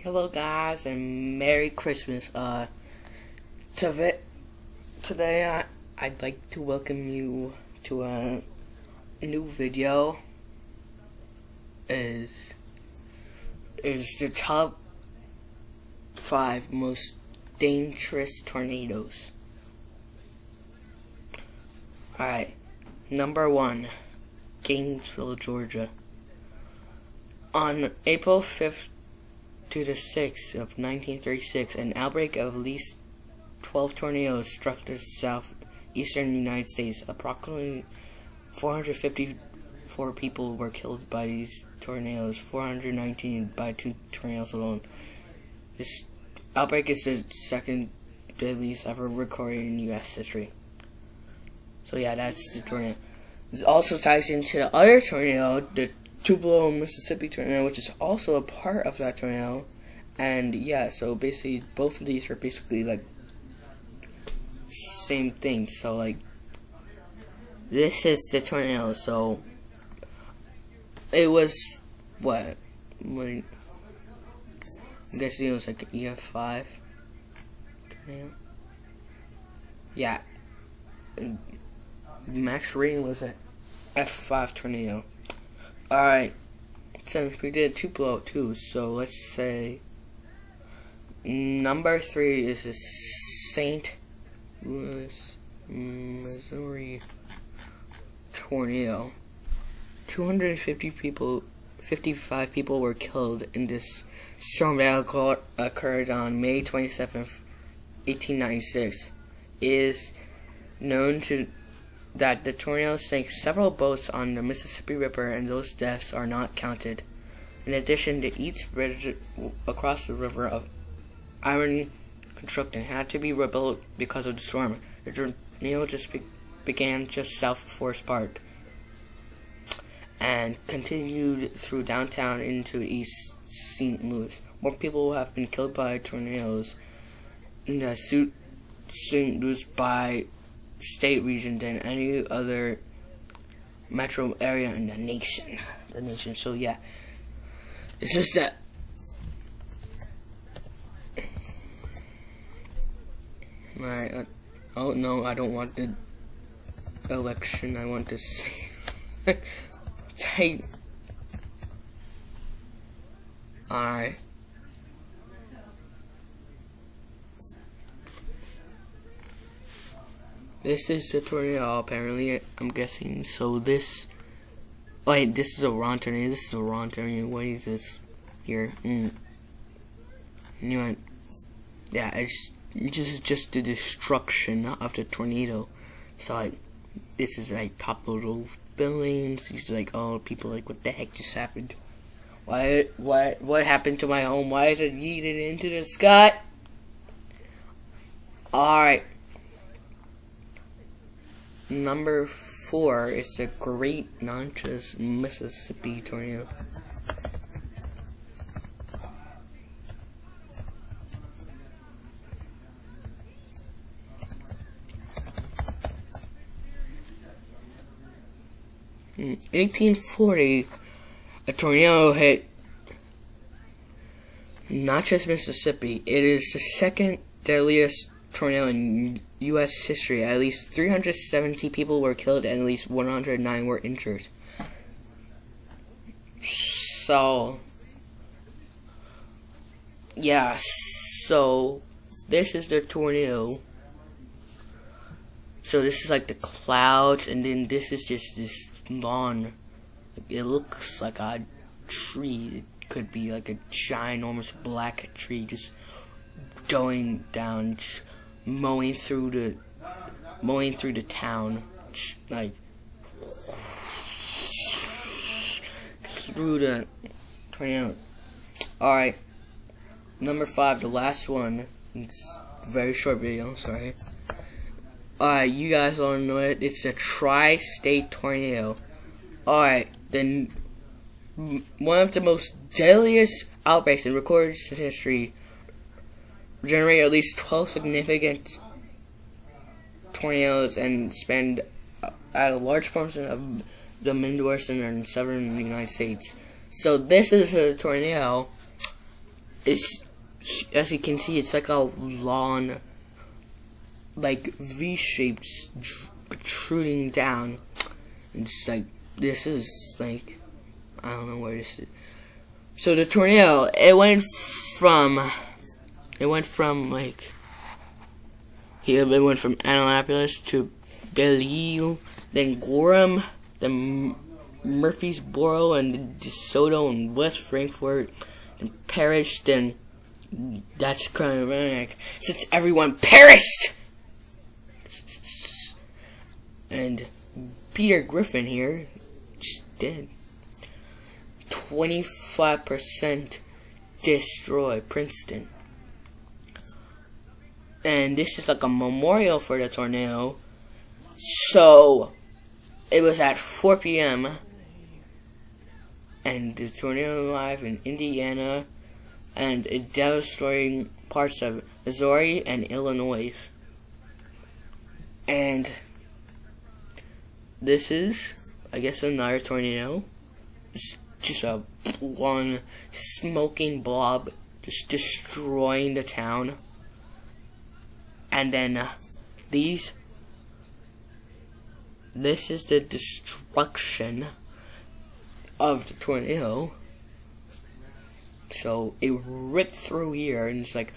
Hello guys and Merry Christmas. Today I'd like to welcome you to a new video. Is the top 5 most dangerous tornadoes. Alright, number 1, Gainesville, Georgia. On April 5th to the 6th of 1936, an outbreak of at least 12 tornadoes struck the southeastern United States. Approximately 454 people were killed by these tornadoes, 419 by 2 tornadoes alone. This outbreak is the second deadliest ever recorded in U.S. history. So yeah, that's the tornado. This also ties into the other tornado, the Tupelo, Mississippi tornado, which is also a part of that tornado. And yeah, so basically both of these are basically like same thing. So like this is the tornado. So it was what? I'm guessing it was like an EF5 tornado. Yeah. Max rating was an F5 tornado. Alright, since we did Tupelo too, so let's say number 3 is a St. Louis, Missouri tornado. 55 people were killed in this storm that occurred on May 27th, 1896. It is known that the tornado sank several boats on the Mississippi River, and those deaths are not counted. In addition, the each bridge across the river of iron construction had to be rebuilt because of the storm. The tornado began just south of Forest Park and continued through downtown into East St. Louis. More people have been killed by tornadoes in the St. Louis by state region than any other metro area in the nation. So yeah, it's just that. Alright. Oh no, I don't want the election. I want to say. Alright. This is the tornado, apparently, I'm guessing. So this... Wait, this is a wrong tornado. This is a wrong tornado. What is this here? Anyway, yeah, it's just the destruction of the tornado. So, like, this is, like, toppled over buildings. These are, like, all people, like, what the heck just happened? What happened to my home? Why is it yeeted into the sky? Alright. Number 4 is the Great Natchez, Mississippi tornado. In 1840, a tornado hit Natchez, Mississippi. It is the second deadliest tornado in U.S. history. At least 370 people were killed and at least 109 were injured. So, yeah, so this is the tornado. So this is like the clouds, and then this is just this lawn. It looks like a tree. It could be like a ginormous black tree just going down, mowing through the town, like through the tornado. Alright, number 5, the last one. It's a very short video, sorry. Alright, you guys all know it. It's a tri-state tornado. Alright, then one of the most deadliest outbreaks in recorded history generated at least 12 significant tornadoes and spanned at a large portion of the Midwest and southern United States. So this is a tornado it's, as you can see, it's like a long, like V-shaped protruding down. It's like, this is like, I don't know where this is. So the tornado, it went from like, here it went from Annapolis to Belle, then Gorham, then Murfreesboro, and DeSoto, and West Frankfort, and Parrish. Then that's kind of like, since everyone perished, and Peter Griffin here just dead. 25% destroyed Princeton. And this is like a memorial for the tornado. So it was at 4 p.m. and the tornado arrived in Indiana and it devastating parts of Missouri and Illinois. And this is, I guess, another tornado. Just a one smoking blob just destroying the town. And then this is the destruction of the tornado. So it ripped through here and it's like,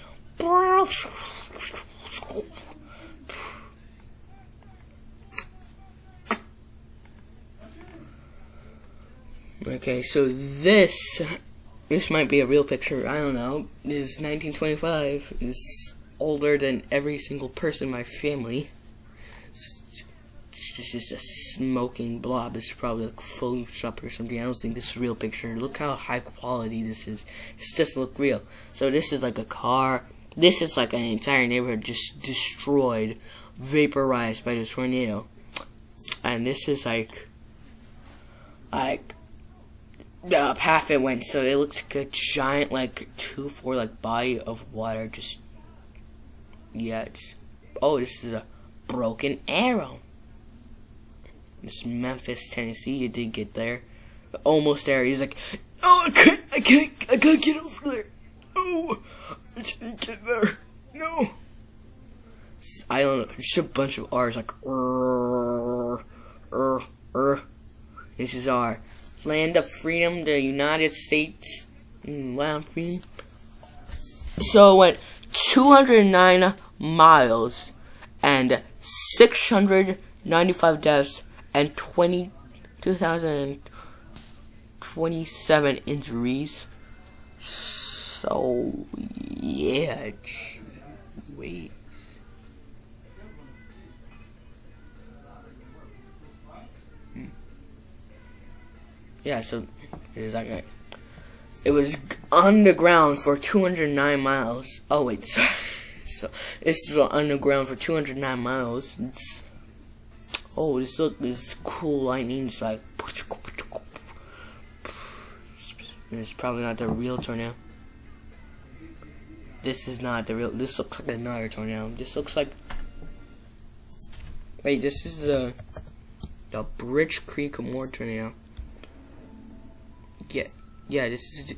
okay, so this might be a real picture, I don't know. This is 1925. It's older than every single person in my family. It's just a smoking blob. It's probably like Photoshop or something. I don't think this is a real picture. Look how high quality this is. This doesn't look real. So this is like a car. This is like an entire neighborhood just destroyed, vaporized by the tornado. And this is like half it went, so it looks like a giant, like 2-4 like body of water. Just it's, oh, this is a Broken Arrow. This is Memphis, Tennessee. You did get there, almost there. He's like, oh, I can't get over there. Oh, I can't get there. No. I don't know. Just a bunch of R's like. This is our land of freedom, the United States. Land of freedom. So it went 209 miles and 695 deaths and 2,027 injuries. So yeah, wait. Yeah, so it was like it was underground for 209 miles. Oh wait, sorry. So this is underground for 209 miles. This cool lightning. It's like, it's probably not the real tornado. This is not the real. This looks like another tornado. This looks like. Wait, this is the Bridge Creek Moore tornado. Yeah, this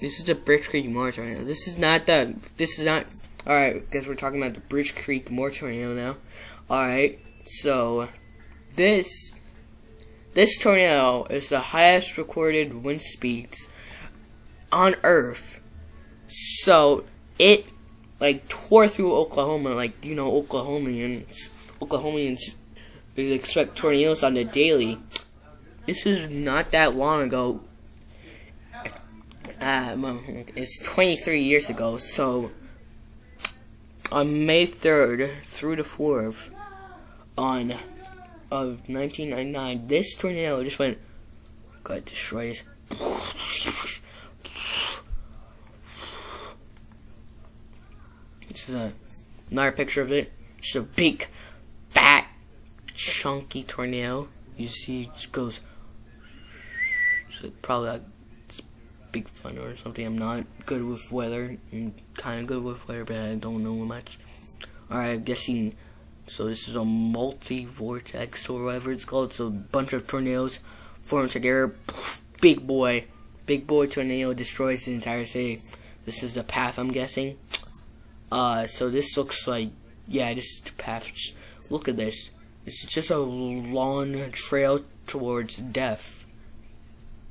is the Bridge Creek Moore tornado. This is not. Alright, guys, we're talking about the Bridge Creek Moore tornado now. Alright, so this tornado is the highest recorded wind speeds on Earth. So it like tore through Oklahoma, like, you know, Oklahomans they expect tornadoes on the daily. This is not that long ago. It's 23 years ago, so on May 3rd through the 4th of 1999, this tornado just went, got destroyed. This is another picture of it. Just a big, fat, chunky tornado. You see, it just goes. So probably like it's big fun or something. I'm not good with weather. I'm kind of good with weather, but I don't know much. Alright, I'm guessing. So this is a multi-vortex or whatever it's called. So a bunch of tornadoes form together. Big boy tornado destroys the entire city. This is the path, I'm guessing. So this looks like, yeah, this is the path. Just look at this. It's just a long trail towards death.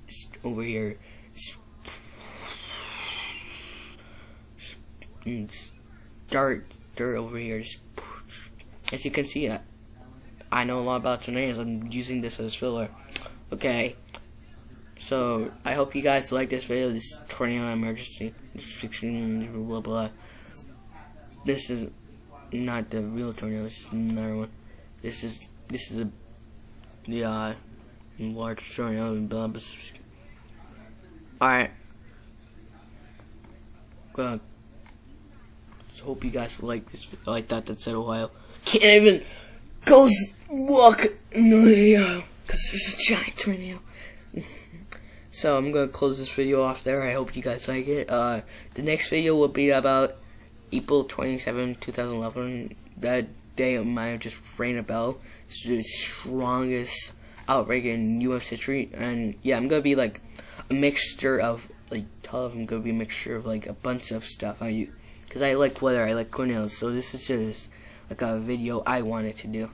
It's over here. It's dirt over here. Just, as you can see, I know a lot about tornadoes. I'm using this as filler. Okay. So I hope you guys like this video. This is tornado emergency. Blah blah. This is not the real tornado. This is another one. This is a large tornado. Blah blah. All right. So hope you guys like this. I thought that said Ohio. Can't even go walk in Ohio because there's a giant tornado. So I'm gonna close this video off there. I hope you guys like it. The next video will be about April 27, 2011. That day it might have just rang a bell. It's the strongest outbreak in U.S. history, and yeah, I'm gonna be like a mixture of like I'm gonna be a mixture of like a bunch of stuff. Because I like weather, I like tornadoes. So this is just like a video I wanted to do.